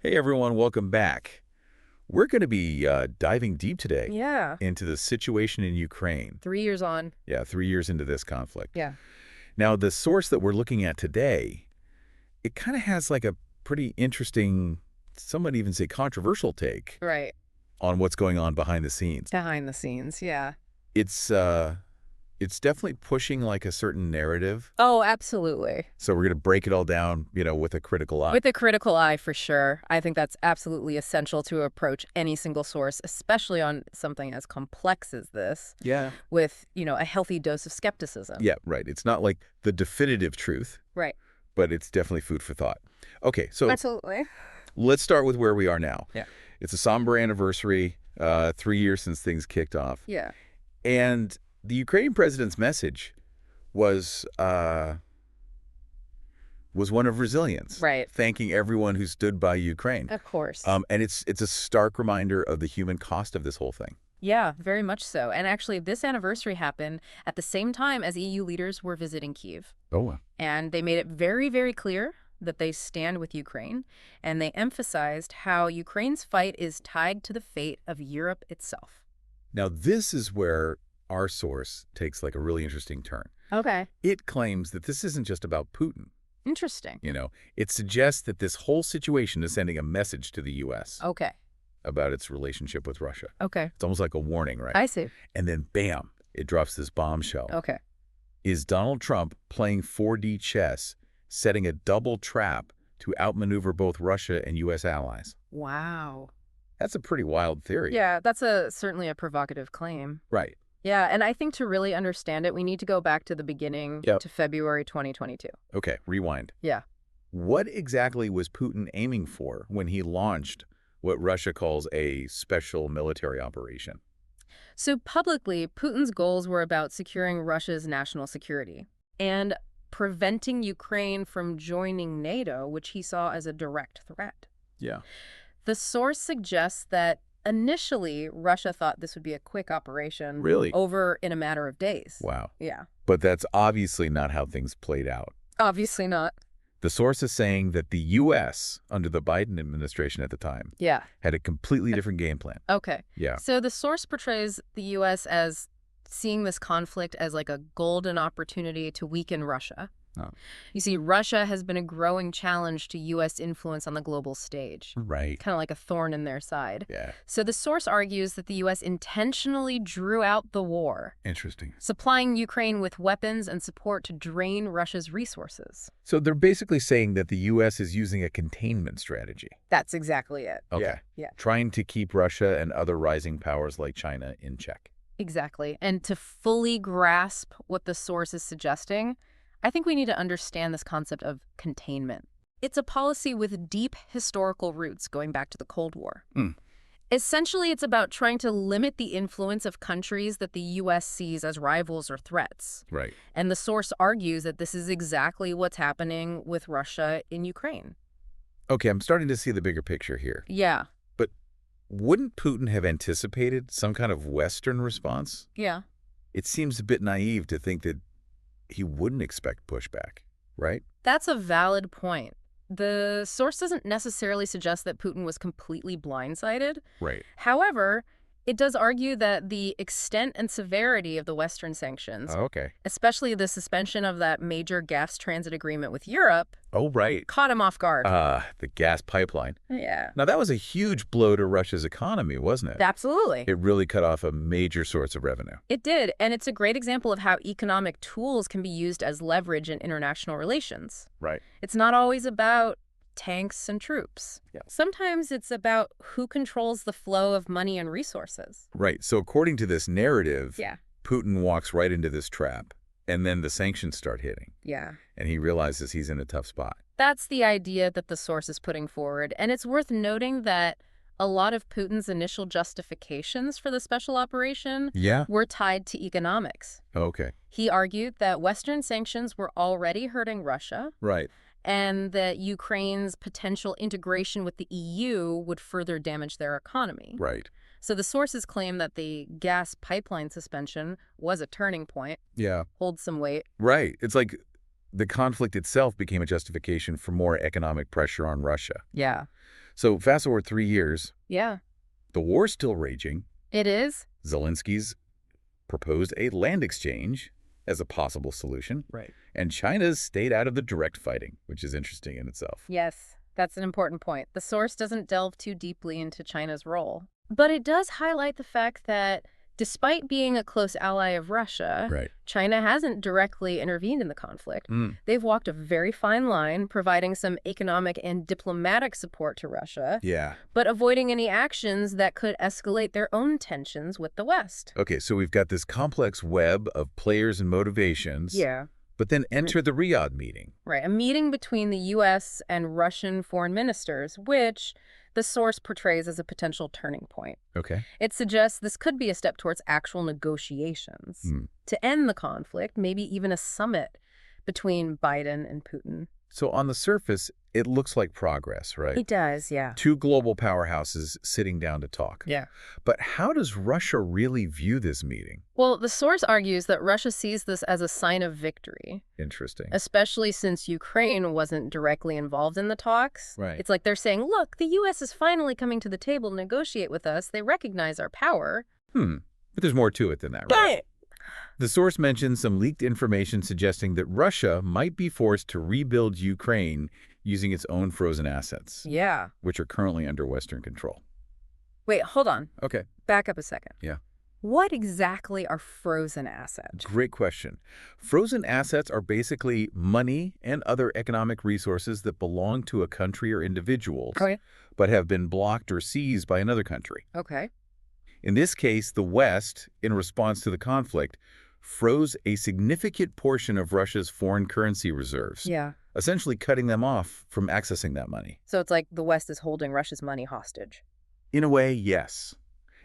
Hey everyone, welcome back. We're going to be diving deep today Yeah. into the situation in Ukraine. 3 years on. Yeah, 3 years into this conflict. Yeah. Now, the source that we're looking at today, it kind of has like a pretty interesting, some might even say controversial take Right. on what's going on behind the scenes. Behind the scenes. Yeah. It's it's definitely pushing like a certain narrative. Oh, absolutely. So we're going to break it all down, with a critical eye. With a critical eye, for sure. I think that's absolutely essential to approach any single source, especially on something as complex as this, Yeah. with, a healthy dose of skepticism. Yeah, right. It's not like the definitive truth, Right. but it's definitely food for thought. Okay, so Absolutely. let's start with where we are now. Yeah. It's a somber anniversary, 3 years since things kicked off. Yeah. And the Ukrainian president's message was one of resilience. Right. Thanking everyone who stood by Ukraine. Of course. And it's a stark reminder of the human cost of this whole thing. Yeah, very much so. And actually, this anniversary happened at the same time as EU leaders were visiting Kyiv. Oh. And they made it very, very clear that they stand with Ukraine, and they emphasized how Ukraine's fight is tied to the fate of Europe itself. Now, this is where our source takes like a really interesting turn. Okay. It claims that this isn't just about Putin. Interesting. It suggests that this whole situation is sending a message to the U.S. Okay. about its relationship with Russia. Okay. It's almost like a warning, right? I see. And then, bam, it drops this bombshell. Okay. Is Donald Trump playing 4D chess, setting a double trap to outmaneuver both Russia and U.S. allies? Wow. That's a pretty wild theory. Yeah, that's certainly a provocative claim. Right. Yeah, and I think to really understand it, we need to go back to the beginning, Yep. to February 2022. Okay, rewind. Yeah. What exactly was Putin aiming for when he launched what Russia calls a special military operation? So publicly, Putin's goals were about securing Russia's national security and preventing Ukraine from joining NATO, which he saw as a direct threat. Yeah. The source suggests that initially Russia thought this would be a quick operation. Really? Over in a matter of days. Wow. Yeah. But that's obviously not how things played out. Obviously not. The source is saying that the U.S., under the Biden administration at the time, Yeah. had a completely different game plan. Okay. Yeah. So the source portrays the U.S. as seeing this conflict as like a golden opportunity to weaken Russia. Oh. You see, Russia has been a growing challenge to U.S. influence on the global stage. Right. Kind of like a thorn in their side. Yeah. So the source argues that the U.S. intentionally drew out the war, Interesting. supplying Ukraine with weapons and support to drain Russia's resources. So they're basically saying that the U.S. is using a containment strategy. That's exactly it. Okay. Yeah. Trying to keep Russia and other rising powers like China in check. Exactly. And to fully grasp what the source is suggesting, I think we need to understand this concept of containment. It's a policy with deep historical roots going back to the Cold War. Essentially, it's about trying to limit the influence of countries that the U.S. sees as rivals or threats. Right. And the source argues that this is exactly what's happening with Russia in Ukraine. Okay, I'm starting to see the bigger picture here. Yeah. But wouldn't Putin have anticipated some kind of Western response? Yeah. It seems a bit naive to think that he wouldn't expect pushback, right? That's a valid point. The source doesn't necessarily suggest that Putin was completely blindsided. Right. However, it does argue that the extent and severity of the Western sanctions, Okay. especially the suspension of that major gas transit agreement with Europe, Oh, right. caught him off guard. The gas pipeline. Yeah. Now, that was a huge blow to Russia's economy, wasn't it? Absolutely. It really cut off a major source of revenue. It did, and it's a great example of how economic tools can be used as leverage in international relations. Right. It's not always about tanks and troops. Yeah. Sometimes it's about who controls the flow of money and resources. Right. So according to this narrative, Yeah. Putin walks right into this trap, and then the sanctions start hitting, Yeah. and he realizes he's in a tough spot. That's the idea that the source is putting forward, and it's worth noting that a lot of Putin's initial justifications for the special operation Yeah? were tied to economics. Okay. He argued that Western sanctions were already hurting Russia, Right. and that Ukraine's potential integration with the EU would further damage their economy. Right. So the sources claim that the gas pipeline suspension was a turning point. Yeah. Holds some weight. Right. It's like the conflict itself became a justification for more economic pressure on Russia. Yeah. So fast forward 3 years, Yeah, the war's still raging. it is. Zelensky's proposed a land exchange as a possible solution. Right. And China's stayed out of the direct fighting, which is interesting in itself. Yes, that's an important point. The source doesn't delve too deeply into China's role. But it does highlight the fact that despite being a close ally of Russia, Right. China hasn't directly intervened in the conflict. They've walked a very fine line, providing some economic and diplomatic support to Russia, Yeah. but avoiding any actions that could escalate their own tensions with the West. Okay, so we've got this complex web of players and motivations. But then enter the Riyadh meeting. Right, a meeting between the U.S. and Russian foreign ministers, which the source portrays as a potential turning point. Okay. It suggests this could be a step towards actual negotiations to end the conflict, maybe even a summit between Biden and Putin. So on the surface, it looks like progress, right? It does, yeah. Two global powerhouses sitting down to talk. Yeah. But how does Russia really view this meeting? Well, the source argues that Russia sees this as a sign of victory, Interesting. especially since Ukraine wasn't directly involved in the talks. Right. It's like they're saying, look, the U.S. is finally coming to the table to negotiate with us. They recognize our power. But there's more to it than that, right? The source mentions some leaked information suggesting that Russia might be forced to rebuild Ukraine using its own frozen assets, Yeah. which are currently under Western control. Wait, hold on. Okay. Back up a second. Yeah. What exactly are frozen assets? Great question. Frozen assets are basically money and other economic resources that belong to a country or individuals, Okay. but have been blocked or seized by another country. Okay. In this case, the West, in response to the conflict, froze a significant portion of Russia's foreign currency reserves, Yeah. essentially cutting them off from accessing that money. So it's like the West is holding Russia's money hostage. In a way, yes.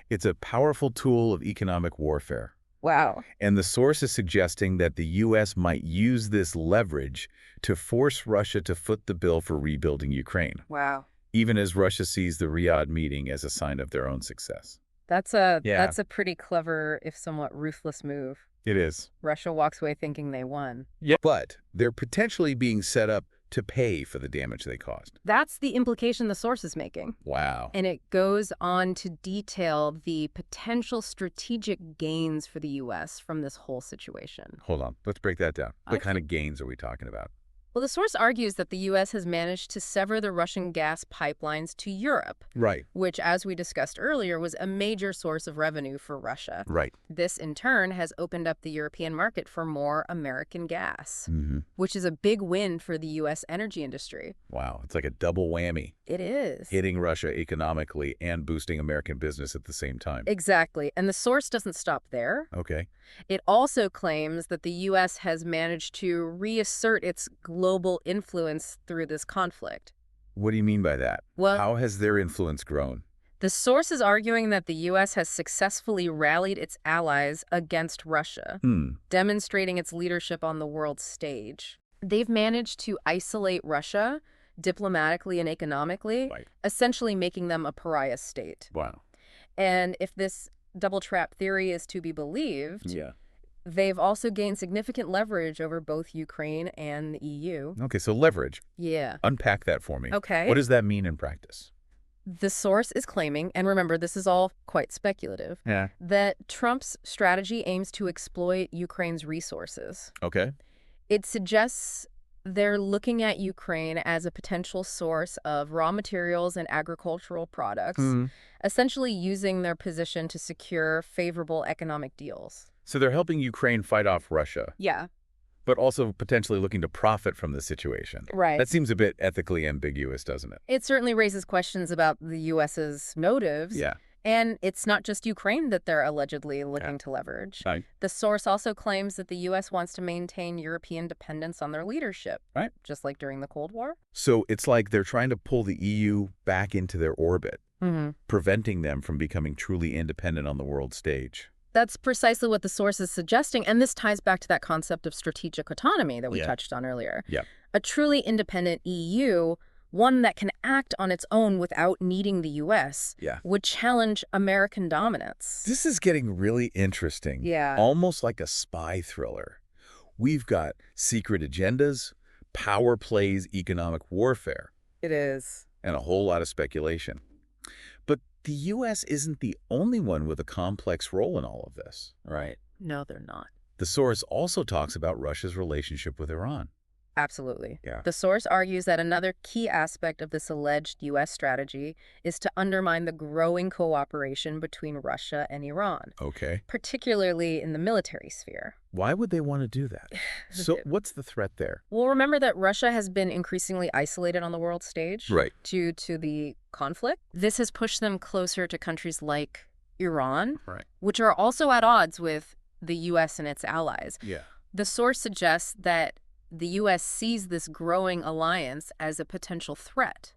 It's a powerful tool of economic warfare. Wow. And the source is suggesting that the U.S. might use this leverage to force Russia to foot the bill for rebuilding Ukraine, Wow. even as Russia sees the Riyadh meeting as a sign of their own success. That's a pretty clever, if somewhat ruthless move. It is. Russia walks away thinking they won. Yeah. But they're potentially being set up to pay for the damage they caused. That's the implication the source is making. Wow. And it goes on to detail the potential strategic gains for the U.S. from this whole situation. Hold on. Let's break that down. What Okay. kind of gains are we talking about? Well, the source argues that the U.S. has managed to sever the Russian gas pipelines to Europe, Right. which, as we discussed earlier, was a major source of revenue for Russia. Right. This, in turn, has opened up the European market for more American gas, Mm-hmm. which is a big win for the U.S. energy industry. Wow. It's like a double whammy, It is. hitting Russia economically and boosting American business at the same time. Exactly. And the source doesn't stop there. Okay. It also claims that the U.S. has managed to reassert its global influence through this conflict. What do you mean by that? Well, How has their influence grown? the source is arguing that the U.S. has successfully rallied its allies against Russia, demonstrating its leadership on the world stage. They've managed to isolate Russia diplomatically and economically, Right. essentially making them a pariah state. Wow. And if this double trap theory is to be believed, Yeah. they've also gained significant leverage over both Ukraine and the EU. Okay, so leverage. Yeah. Unpack that for me. Okay. What does that mean in practice? The source is claiming, and remember, this is all quite speculative, Yeah. that Trump's strategy aims to exploit Ukraine's resources. Okay. It suggests they're looking at Ukraine as a potential source of raw materials and agricultural products, essentially using their position to secure favorable economic deals. So they're helping Ukraine fight off Russia, Yeah, but also potentially looking to profit from the situation. right. That seems a bit ethically ambiguous, doesn't it? It certainly raises questions about the U.S.'s motives. Yeah. And it's not just Ukraine that they're allegedly looking to leverage. Right. The source also claims that the U.S. wants to maintain European dependence on their leadership. Right. Just like during the Cold War. So it's like they're trying to pull the EU back into their orbit, preventing them from becoming truly independent on the world stage. That's precisely what the source is suggesting, and this ties back to that concept of strategic autonomy that we Yeah. touched on earlier. Yeah. A truly independent EU, one that can act on its own without needing the U.S., Yeah. would challenge American dominance. This is getting really interesting. Yeah. Almost like a spy thriller. We've got secret agendas, power plays, economic warfare. It is. and a whole lot of speculation. But the U.S. isn't the only one with a complex role in all of this. Right. No, they're not. The source also talks about Russia's relationship with Iran. Absolutely. Yeah. The source argues that another key aspect of this alleged U.S. strategy is to undermine the growing cooperation between Russia and Iran, Okay. particularly in the military sphere. Why would they want to do that? So what's the threat there? Well, remember that Russia has been increasingly isolated on the world stage due to the conflict. This has pushed them closer to countries like Iran, which are also at odds with the U.S. and its allies. Yeah. The source suggests that the U.S. sees this growing alliance as a potential threat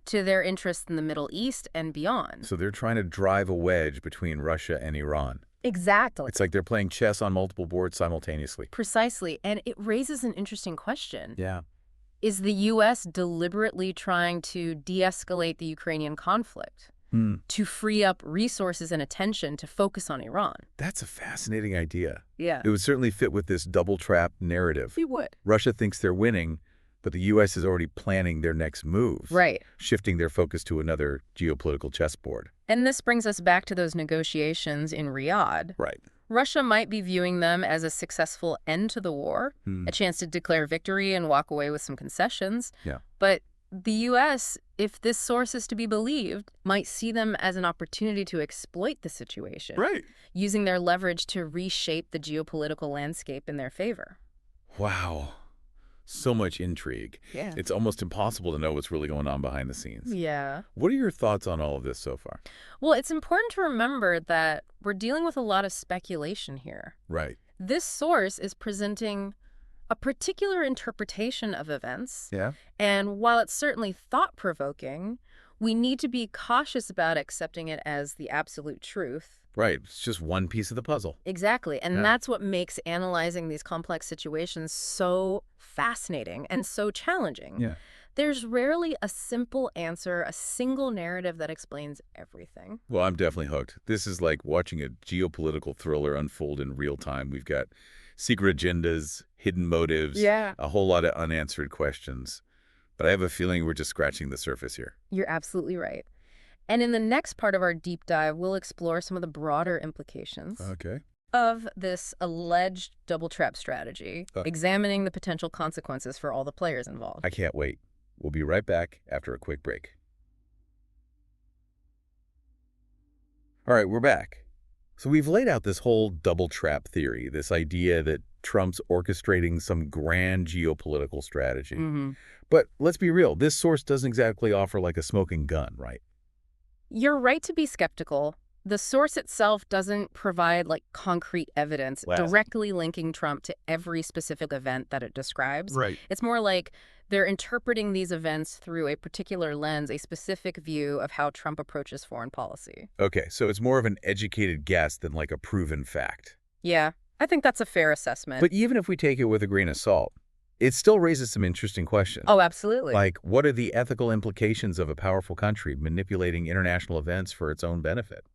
to their interests in the Middle East and beyond. So they're trying to drive a wedge between Russia and Iran. Exactly. It's like they're playing chess on multiple boards simultaneously. Precisely. And it raises an interesting question. Yeah. Is the U.S. deliberately trying to de-escalate the Ukrainian conflict to free up resources and attention to focus on Iran? That's a fascinating idea. Yeah. It would certainly fit with this double-trap narrative. It would. Russia thinks they're winning, but the U.S. is already planning their next move. Right. Shifting their focus to another geopolitical chessboard. And this brings us back to those negotiations in Riyadh. Right. Russia might be viewing them as a successful end to the war, a chance to declare victory and walk away with some concessions. Yeah. But the U.S., if this source is to be believed, might see them as an opportunity to exploit the situation, using their leverage to reshape the geopolitical landscape in their favor. Wow. So much intrigue. Yeah. It's almost impossible to know what's really going on behind the scenes. Yeah. What are your thoughts on all of this so far? Well, it's important to remember that we're dealing with a lot of speculation here. Right. This source is presenting a particular interpretation of events. Yeah. And while it's certainly thought-provoking, we need to be cautious about accepting it as the absolute truth. Right. It's just one piece of the puzzle. Exactly. And that's what makes analyzing these complex situations so fascinating and so challenging. Yeah. There's rarely a simple answer, a single narrative that explains everything. Well, I'm definitely hooked. This is like watching a geopolitical thriller unfold in real time. We've got secret agendas, hidden motives, a whole lot of unanswered questions. But I have a feeling we're just scratching the surface here. You're absolutely right. And in the next part of our deep dive, we'll explore some of the broader implications of this alleged double trap strategy, examining the potential consequences for all the players involved. I can't wait. We'll be right back after a quick break. All right, we're back. So we've laid out this whole double trap theory, this idea that Trump's orchestrating some grand geopolitical strategy. But let's be real, this source doesn't exactly offer like a smoking gun, right? You're right to be skeptical. The source itself doesn't provide like concrete evidence directly linking Trump to every specific event that it describes. It's more like they're interpreting these events through a particular lens, a specific view of how Trump approaches foreign policy. Okay, so it's more of an educated guess than like a proven fact. Yeah, I think that's a fair assessment. But even if we take it with a grain of salt, it still raises some interesting questions. Oh, absolutely. Like, what are the ethical implications of a powerful country manipulating international events for its own benefit?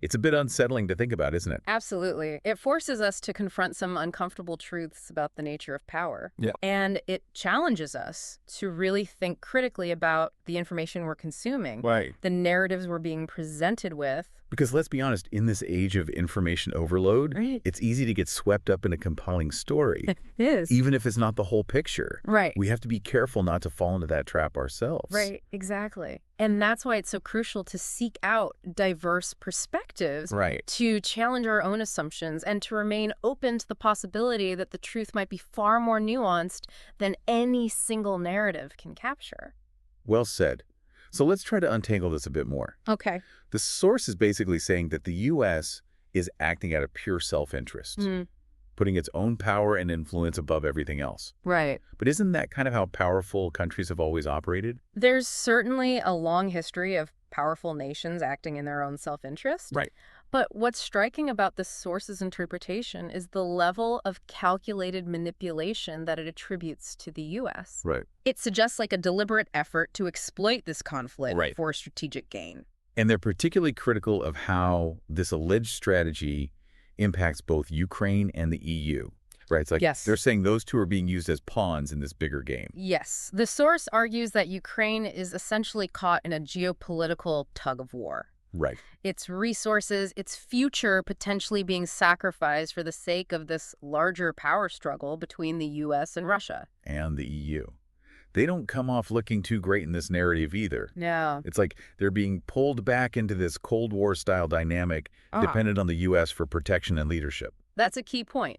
It's a bit unsettling to think about, isn't it? Absolutely. It forces us to confront some uncomfortable truths about the nature of power. Yeah. And it challenges us to really think critically about the information we're consuming, the narratives we're being presented with. Because let's be honest, in this age of information overload, it's easy to get swept up in a compelling story. It is. Even if it's not the whole picture. Right. We have to be careful not to fall into that trap ourselves. Right, exactly. And that's why it's so crucial to seek out diverse perspectives, to challenge our own assumptions, and to remain open to the possibility that the truth might be far more nuanced than any single narrative can capture. Well said. So let's try to untangle this a bit more. Okay. The source is basically saying that the U.S. is acting out of pure self-interest, putting its own power and influence above everything else. Right. But isn't that kind of how powerful countries have always operated? There's certainly a long history of powerful nations acting in their own self-interest. Right. But what's striking about the source's interpretation is the level of calculated manipulation that it attributes to the U.S. Right. It suggests like a deliberate effort to exploit this conflict for strategic gain. And they're particularly critical of how this alleged strategy impacts both Ukraine and the EU. Right, it's like Yes. they're saying those two are being used as pawns in this bigger game. Yes. The source argues that Ukraine is essentially caught in a geopolitical tug of war. Right. Its resources, its future potentially being sacrificed for the sake of this larger power struggle between the U.S. and Russia. And the EU. They don't come off looking too great in this narrative either. Yeah. It's like they're being pulled back into this Cold War-style dynamic dependent on the U.S. for protection and leadership. That's a key point.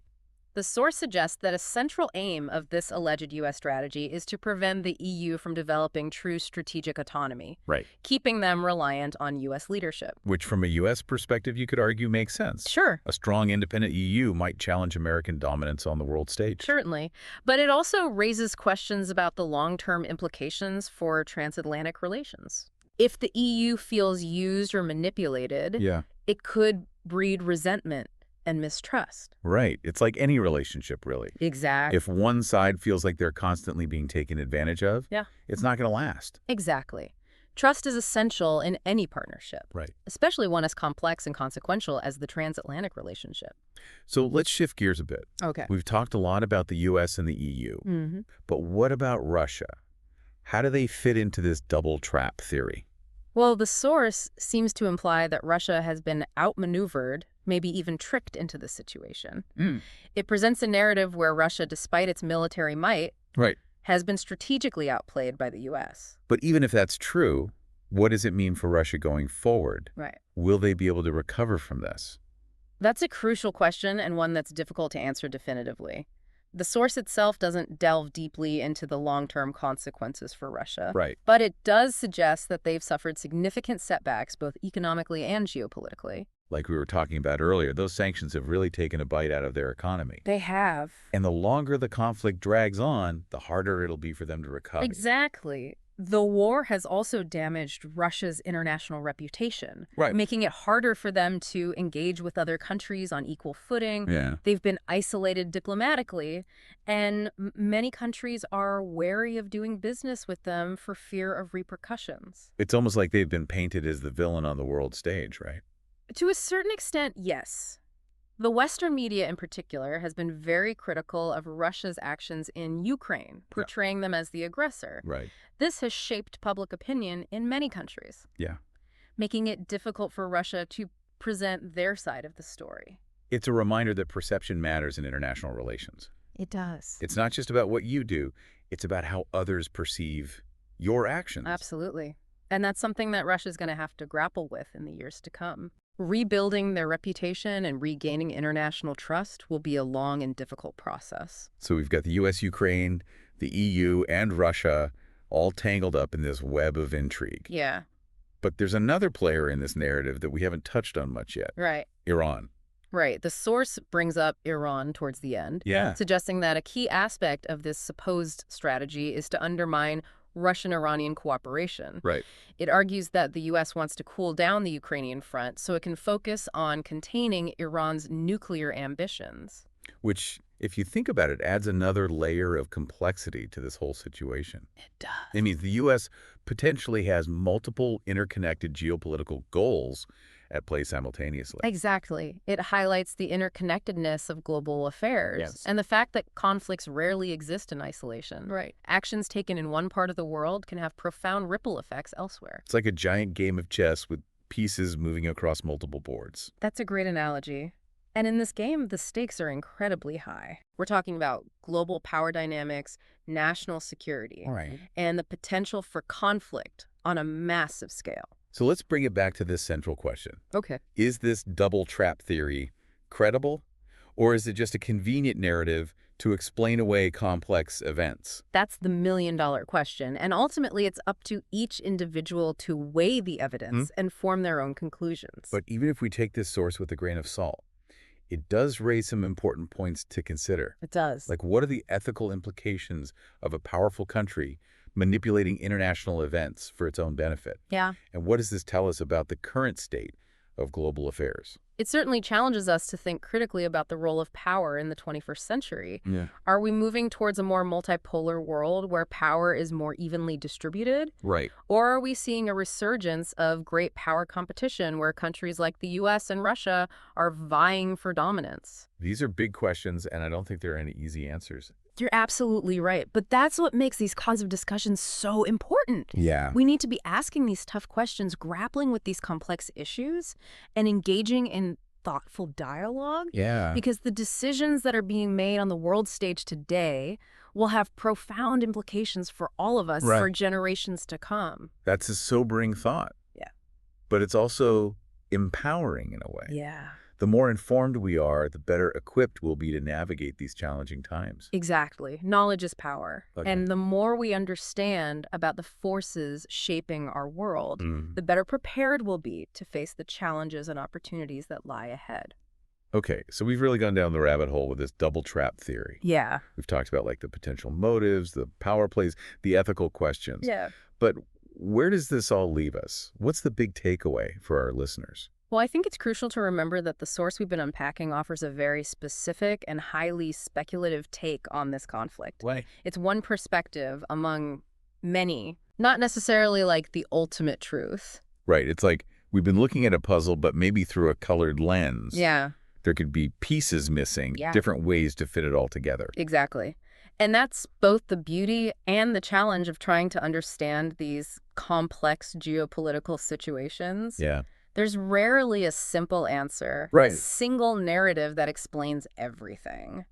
The source suggests that a central aim of this alleged U.S. strategy is to prevent the EU from developing true strategic autonomy, Right. keeping them reliant on U.S. leadership. Which, from a U.S. perspective, you could argue makes sense. Sure. A strong, independent EU might challenge American dominance on the world stage. Certainly. But it also raises questions about the long-term implications for transatlantic relations. If the EU feels used or manipulated, Yeah. it could breed resentment and mistrust. Right. It's like any relationship, really. Exactly. If one side feels like they're constantly being taken advantage of, Yeah. it's not going to last. Exactly. Trust is essential in any partnership, Right. especially one as complex and consequential as the transatlantic relationship. So let's shift gears a bit. Okay. We've talked a lot about the U.S. and the EU, but what about Russia? How do they fit into this double trap theory? Well, the source seems to imply that Russia has been outmaneuvered, maybe even tricked into the situation. It presents a narrative where Russia, despite its military might, Right. has been strategically outplayed by the U.S. But even if that's true, what does it mean for Russia going forward? Right. Will they be able to recover from this? That's a crucial question and one that's difficult to answer definitively. The source itself doesn't delve deeply into the long-term consequences for Russia. Right. But it does suggest that they've suffered significant setbacks both economically and geopolitically. Like we were talking about earlier, those sanctions have really taken a bite out of their economy. They have. And the longer the conflict drags on, the harder it'll be for them to recover. Exactly. The war has also damaged Russia's international reputation, Right. making it harder for them to engage with other countries on equal footing. Yeah. They've been isolated diplomatically, and many countries are wary of doing business with them for fear of repercussions. It's almost like they've been painted as the villain on the world stage, right? To a certain extent, yes. The Western media in particular has been very critical of Russia's actions in Ukraine, portraying them as the aggressor. Right. This has shaped public opinion in many countries, Yeah. making it difficult for Russia to present their side of the story. It's a reminder that perception matters in international relations. It does. It's not just about what you do, it's about how others perceive your actions. Absolutely. And that's something that Russia's going to have to grapple with in the years to come. Rebuilding their reputation and regaining international trust will be a long and difficult process. So we've got the U.S., Ukraine, the EU, and Russia all tangled up in this web of intrigue. Yeah. But there's another player in this narrative that we haven't touched on much yet. Right. Iran. Right. The source brings up Iran towards the end, suggesting that a key aspect of this supposed strategy is to undermine Russian-Iranian cooperation. Right. It argues that the U.S. wants to cool down the Ukrainian front so it can focus on containing Iran's nuclear ambitions. Which, if you think about it, adds another layer of complexity to this whole situation. It does. It means the U.S. potentially has multiple interconnected geopolitical goals at play simultaneously. Exactly. It highlights the interconnectedness of global affairs and the fact that conflicts rarely exist in isolation. Right. Actions taken in one part of the world can have profound ripple effects elsewhere. It's like a giant game of chess with pieces moving across multiple boards. That's a great analogy. And in this game, the stakes are incredibly high. We're talking about global power dynamics, national security, and the potential for conflict on a massive scale. So let's bring it back to this central question. Okay. Is this double trap theory credible, or is it just a convenient narrative to explain away complex events? That's the million-dollar question, and ultimately it's up to each individual to weigh the evidence and form their own conclusions. But even if we take this source with a grain of salt, it does raise some important points to consider. It does. Like, what are the ethical implications of a powerful country manipulating international events for its own benefit? Yeah. And what does this tell us about the current state of global affairs? It certainly challenges us to think critically about the role of power in the 21st century. Yeah. Are we moving towards a more multipolar world where power is more evenly distributed? Right. Or are we seeing a resurgence of great power competition where countries like the US and Russia are vying for dominance? These are big questions, and I don't think there are any easy answers. You're absolutely right. But that's what makes these kinds of discussions so important. Yeah. We need to be asking these tough questions, grappling with these complex issues, and engaging in thoughtful dialogue. Yeah. Because the decisions that are being made on the world stage today will have profound implications for all of us Right. for generations to come. That's a sobering thought. Yeah. But it's also empowering in a way. Yeah. The more informed we are, the better equipped we'll be to navigate these challenging times. Exactly. Knowledge is power. Okay. And the more we understand about the forces shaping our world, the better prepared we'll be to face the challenges and opportunities that lie ahead. Okay, so we've really gone down the rabbit hole with this double trap theory. Yeah. We've talked about like the potential motives, the power plays, the ethical questions. Yeah. But where does this all leave us? What's the big takeaway for our listeners? Well, I think it's crucial to remember that the source we've been unpacking offers a very specific and highly speculative take on this conflict. Why? It's one perspective among many, not necessarily like the ultimate truth. Right, it's like we've been looking at a puzzle, but maybe through a colored lens. Yeah, There could be pieces missing, Yeah. different ways to fit it all together. exactly. And that's both the beauty and the challenge of trying to understand these complex geopolitical situations. Yeah. There's rarely a simple answer, Right. a single narrative that explains everything.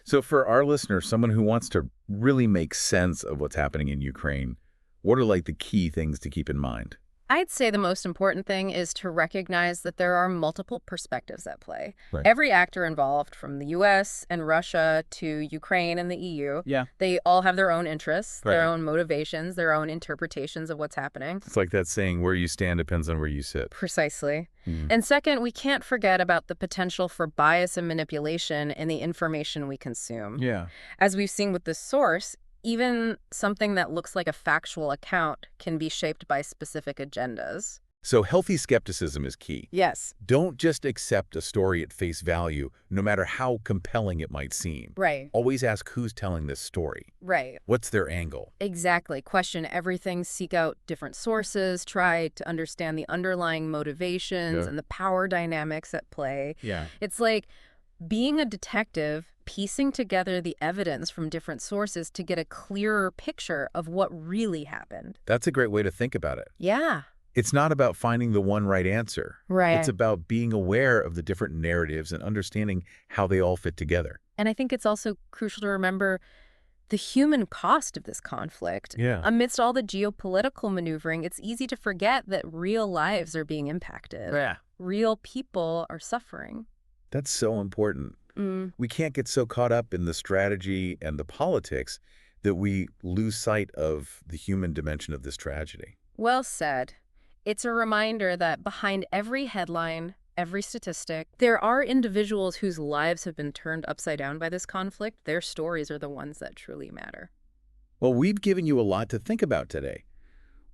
So for our listeners, someone who wants to really make sense of what's happening in Ukraine, what are like the key things to keep in mind? I'd say the most important thing is to recognize that there are multiple perspectives at play. Right. Every actor involved, from the US and Russia to Ukraine and the EU, Yeah. they all have their own interests, their Right. own motivations, their own interpretations of what's happening. It's like that saying, where you stand depends on where you sit. Precisely. Mhm. And second, we can't forget about the potential for bias and manipulation in the information we consume. Yeah. As we've seen with this source, even something that looks like a factual account can be shaped by specific agendas. So healthy skepticism is key. Yes. Don't just accept a story at face value, no matter how compelling it might seem. Right. Always ask who's telling this story. Right. What's their angle? Exactly. Question everything, seek out different sources, try to understand the underlying motivations Yeah. and the power dynamics at play. Yeah. It's like being a detective, piecing together the evidence from different sources to get a clearer picture of what really happened. That's a great way to think about it. Yeah. It's not about finding the one right answer. Right. It's about being aware of the different narratives and understanding how they all fit together. And I think it's also crucial to remember the human cost of this conflict. Yeah. Amidst all the geopolitical maneuvering, it's easy to forget that real lives are being impacted. Yeah. Real people are suffering. That's so important. Mm. We can't get so caught up in the strategy and the politics that we lose sight of the human dimension of this tragedy. Well said. It's a reminder that behind every headline, every statistic, there are individuals whose lives have been turned upside down by this conflict. Their stories are the ones that truly matter. Well, we've given you a lot to think about today.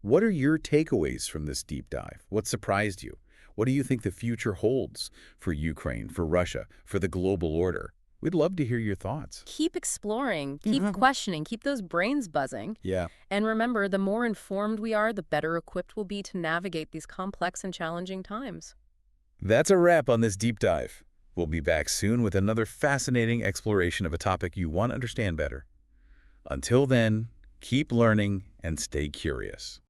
What are your takeaways from this deep dive? What surprised you? What do you think the future holds for Ukraine, for Russia, for the global order? We'd love to hear your thoughts. Keep exploring, keep questioning, keep those brains buzzing. Yeah. And remember, the more informed we are, the better equipped we'll be to navigate these complex and challenging times. That's a wrap on this deep dive. We'll be back soon with another fascinating exploration of a topic you want to understand better. Until then, keep learning and stay curious.